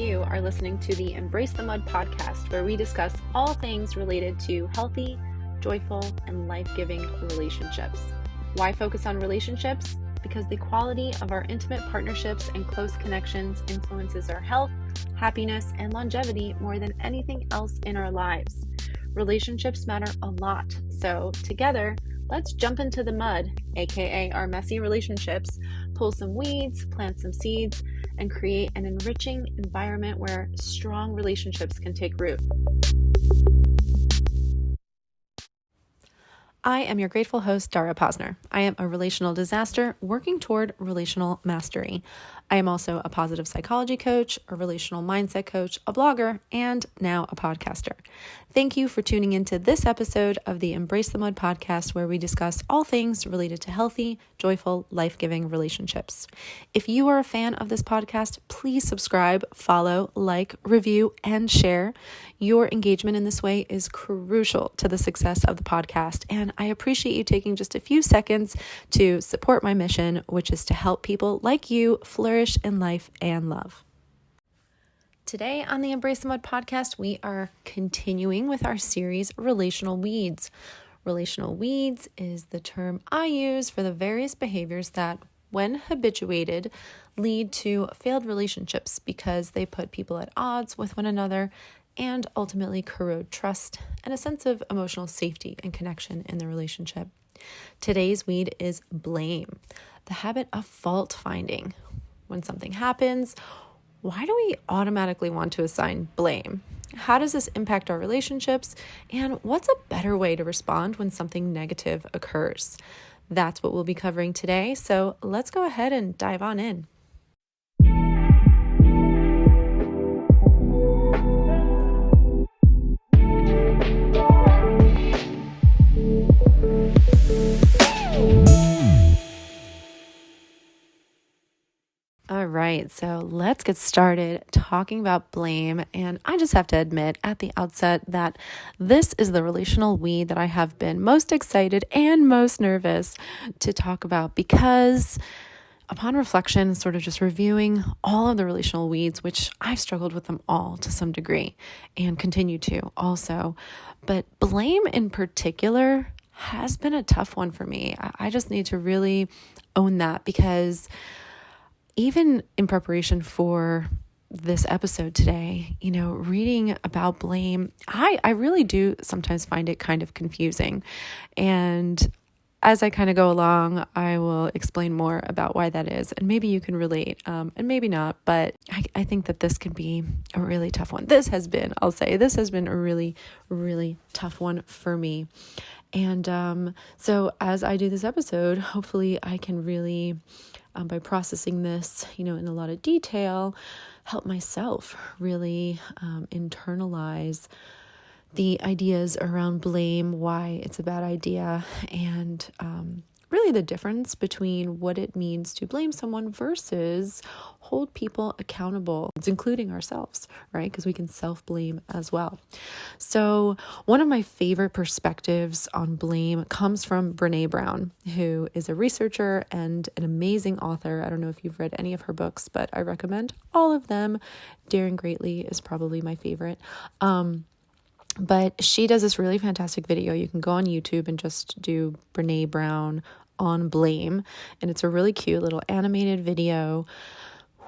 You are listening to the Embrace the Mud podcast, where we discuss all things related to healthy, joyful, and life-giving relationships. Why focus on relationships? Because the quality of our intimate partnerships and close connections influences our health, happiness, and longevity more than anything else in our lives. Relationships matter a lot, so together, let's jump into the mud, aka our messy relationships, pull some weeds, plant some seeds, and create an enriching environment where strong relationships can take root. I am your grateful host, Dara Posner. I am a relational disaster working toward relational mastery. I am also a positive psychology coach, a relational mindset coach, a blogger, and now a podcaster. Thank you for tuning into this episode of the Embrace the Mud podcast, where we discuss all things related to healthy, joyful, life-giving relationships. If you are a fan of this podcast, please subscribe, follow, like, review, and share. Your engagement in this way is crucial to the success of the podcast, and I appreciate you taking just a few seconds to support my mission, which is to help people like you flourish in life and love. Today on the Embrace the Mud podcast, we are continuing with our series, Relational Weeds. Relational weeds is the term I use for the various behaviors that, when habituated, lead to failed relationships because they put people at odds with one another and ultimately corrode trust and a sense of emotional safety and connection in the relationship. Today's weed is blame, the habit of fault finding. When something happens, why do we automatically want to assign blame? How does this impact our relationships? And what's a better way to respond when something negative occurs? That's what we'll be covering today. So let's go ahead and dive on in. All right, so let's get started talking about blame. And I just have to admit at the outset that this is the relational weed that I have been most excited and most nervous to talk about, because upon reflection, sort of just reviewing all of the relational weeds, which I've struggled with them all to some degree and continue to also, but blame in particular has been a tough one for me. I just need to really own that, because even in preparation for this episode today, reading about blame, I really do sometimes find it kind of confusing. And as I kind of go along, I will explain more about why that is. And maybe you can relate, and maybe not, but I think that this can be a really tough one. This has been a really, really tough one for me. And so as I do this episode, hopefully I can really, by processing this, in a lot of detail, help myself really internalize the ideas around blame, why it's a bad idea, and really the difference between what it means to blame someone versus hold people accountable. It's including ourselves, right? Because we can self-blame as well. So one of my favorite perspectives on blame comes from Brené Brown, who is a researcher and an amazing author. I don't know if you've read any of her books, but I recommend all of them. Daring Greatly is probably my favorite. But she does this really fantastic video. You can go on YouTube and just do Brené Brown on blame. And it's a really cute little animated video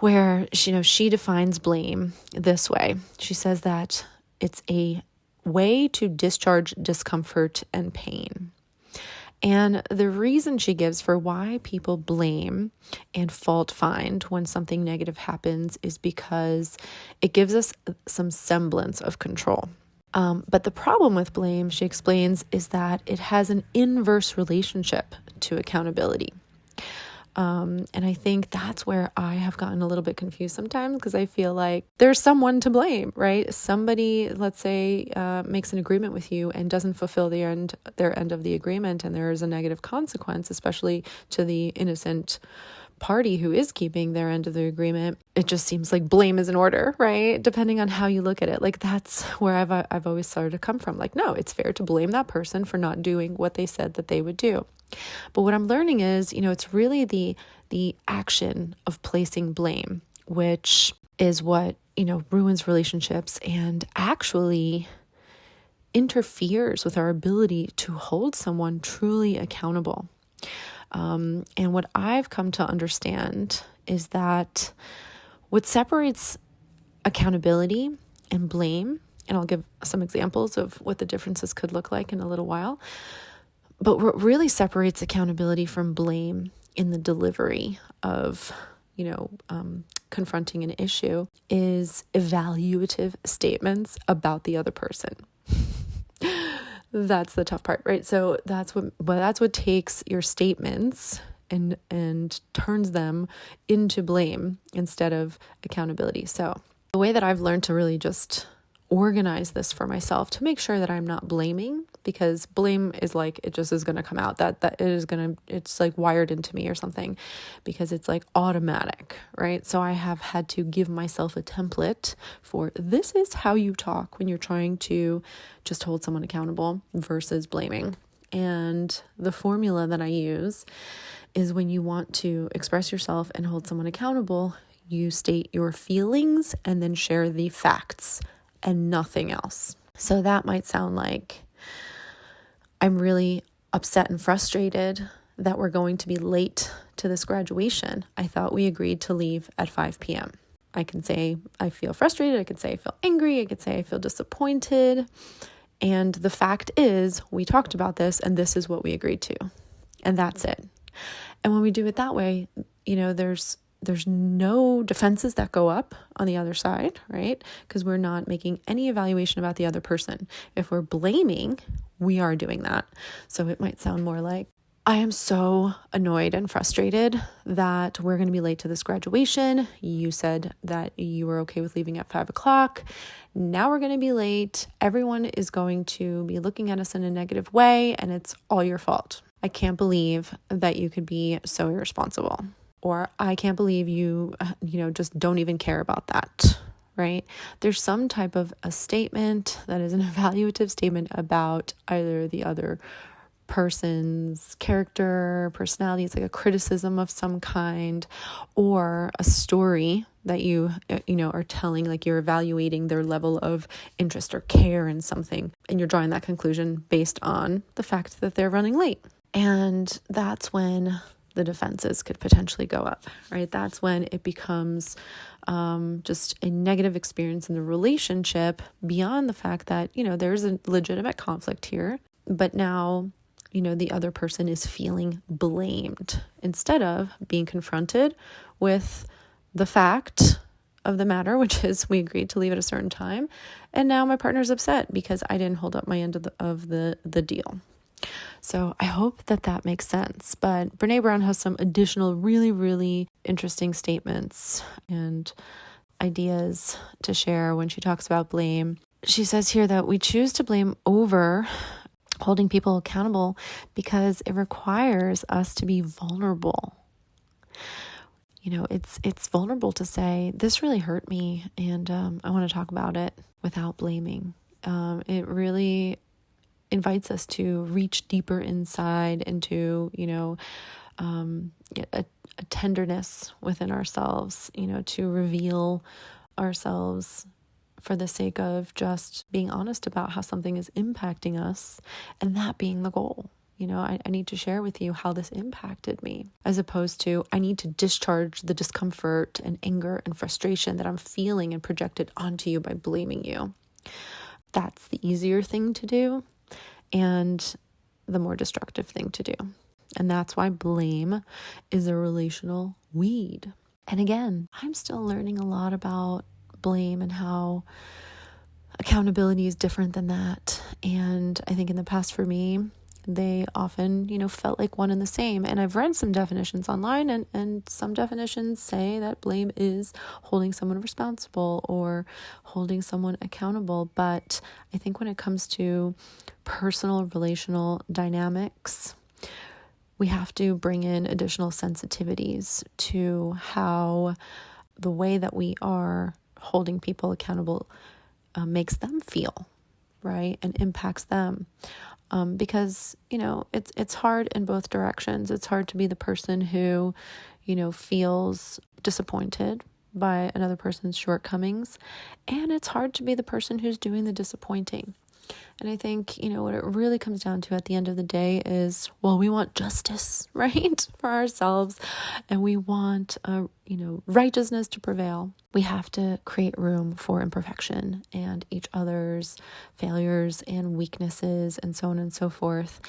where she defines blame this way. She says that it's a way to discharge discomfort and pain. And the reason she gives for why people blame and fault find when something negative happens is because it gives us some semblance of control. But the problem with blame, she explains, is that it has an inverse relationship to accountability. And I think that's where I have gotten a little bit confused sometimes, because I feel like there's someone to blame, right? Somebody, let's say, makes an agreement with you and doesn't fulfill their end of the agreement, and there is a negative consequence, especially to the innocent party who is keeping their end of the agreement. It just seems like blame is in order, right? Depending on how you look at it. Like, that's where I've always started to come from. Like, no, it's fair to blame that person for not doing what they said that they would do. But what I'm learning is, it's really the action of placing blame, which is what ruins relationships and actually interferes with our ability to hold someone truly accountable. And what I've come to understand is that what separates accountability and blame, and I'll give some examples of what the differences could look like in a little while, but what really separates accountability from blame in the delivery of, confronting an issue is evaluative statements about the other person. That's the tough part, right? So that's what takes your statements and turns them into blame instead of accountability. So the way that I've learned to really just organize this for myself to make sure that I'm not blaming, because blame is like, it just is going to come out it's like wired into me or something, because it's like automatic, right? So I have had to give myself a template for this is how you talk when you're trying to just hold someone accountable versus blaming. And the formula that I use is when you want to express yourself and hold someone accountable, you state your feelings and then share the facts and nothing else. So that might sound like, I'm really upset and frustrated that we're going to be late to this graduation. I thought we agreed to leave at 5 p.m. I can say I feel frustrated. I could say I feel angry. I could say I feel disappointed. And the fact is, we talked about this and this is what we agreed to. And that's it. And when we do it that way, there's no defenses that go up on the other side, right? Because we're not making any evaluation about the other person. If we're blaming, we are doing that. So it might sound more like, I am so annoyed and frustrated that we're going to be late to this graduation. You said that you were okay with leaving at 5 o'clock. Now we're going to be late. Everyone is going to be looking at us in a negative way, and it's all your fault. I can't believe that you could be so irresponsible. Or I can't believe you just don't even care about that, right? There's some type of a statement that is an evaluative statement about either the other person's character, personality. It's like a criticism of some kind, or a story that you are telling, like you're evaluating their level of interest or care in something. And you're drawing that conclusion based on the fact that they're running late. And that's when the defenses could potentially go up, right? That's when it becomes just a negative experience in the relationship beyond the fact that, there's a legitimate conflict here, but now, the other person is feeling blamed instead of being confronted with the fact of the matter, which is we agreed to leave at a certain time. And now my partner's upset because I didn't hold up my end of the deal. So I hope that makes sense. But Brene Brown has some additional really, really interesting statements and ideas to share when she talks about blame. She says here that we choose to blame over holding people accountable because it requires us to be vulnerable. It's vulnerable to say, this really hurt me and I want to talk about it without blaming. It really invites us to reach deeper inside into, a tenderness within ourselves, to reveal ourselves for the sake of just being honest about how something is impacting us, and that being the goal. I need to share with you how this impacted me, as opposed to I need to discharge the discomfort and anger and frustration that I'm feeling and projected onto you by blaming you. That's the easier thing to do and the more destructive thing to do. And that's why blame is a relational weed. And again, I'm still learning a lot about blame and how accountability is different than that. And I think in the past for me, they often, felt like one and the same. And I've read some definitions online, and some definitions say that blame is holding someone responsible or holding someone accountable. But I think when it comes to personal relational dynamics, we have to bring in additional sensitivities to how the way that we are holding people accountable makes them feel, right? And impacts them. Because, it's hard in both directions. It's hard to be the person who, feels disappointed by another person's shortcomings, and it's hard to be the person who's doing the disappointing. And I think, what it really comes down to at the end of the day is, well, we want justice, right, for ourselves, and we want, righteousness to prevail. We have to create room for imperfection and each other's failures and weaknesses and so on and so forth,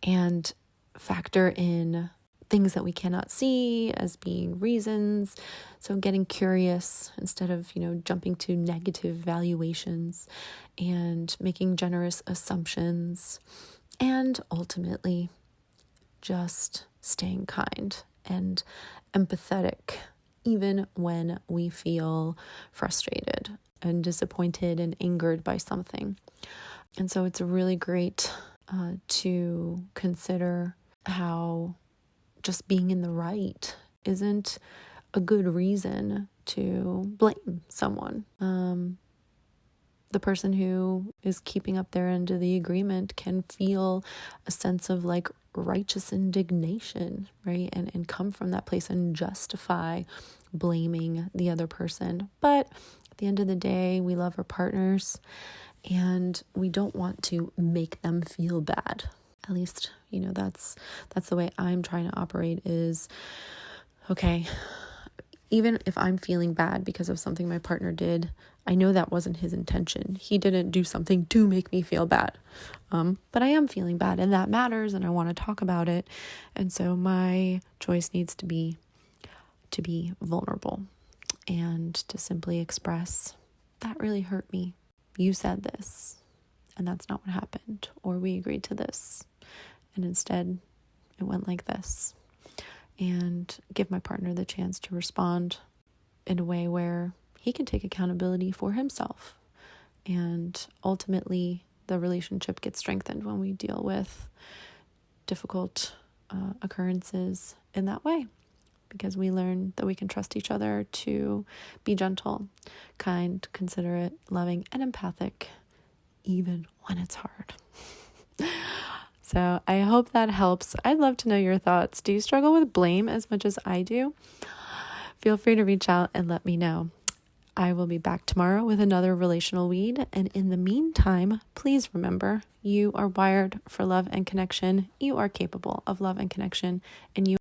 and factor in things that we cannot see as being reasons. So getting curious instead of, jumping to negative valuations, and making generous assumptions, and ultimately just staying kind and empathetic, even when we feel frustrated and disappointed and angered by something. And so it's really great to consider how just being in the right isn't a good reason to blame someone. The person who is keeping up their end of the agreement can feel a sense of righteous indignation, right? And come from that place and justify blaming the other person. But at the end of the day, we love our partners and we don't want to make them feel bad. At least, that's the way I'm trying to operate is, okay, even if I'm feeling bad because of something my partner did, I know that wasn't his intention. He didn't do something to make me feel bad. But I am feeling bad, and that matters, and I want to talk about it. And so my choice needs to be vulnerable and to simply express, that really hurt me. You said this, and that's not what happened. Or we agreed to this, and instead it went like this. And give my partner the chance to respond in a way where he can take accountability for himself. And ultimately, the relationship gets strengthened when we deal with difficult occurrences in that way. Because we learn that we can trust each other to be gentle, kind, considerate, loving, and empathic, even when it's hard. So I hope that helps. I'd love to know your thoughts. Do you struggle with blame as much as I do? Feel free to reach out and let me know. I will be back tomorrow with another relational weed. And in the meantime, please remember, you are wired for love and connection. You are capable of love and connection, and you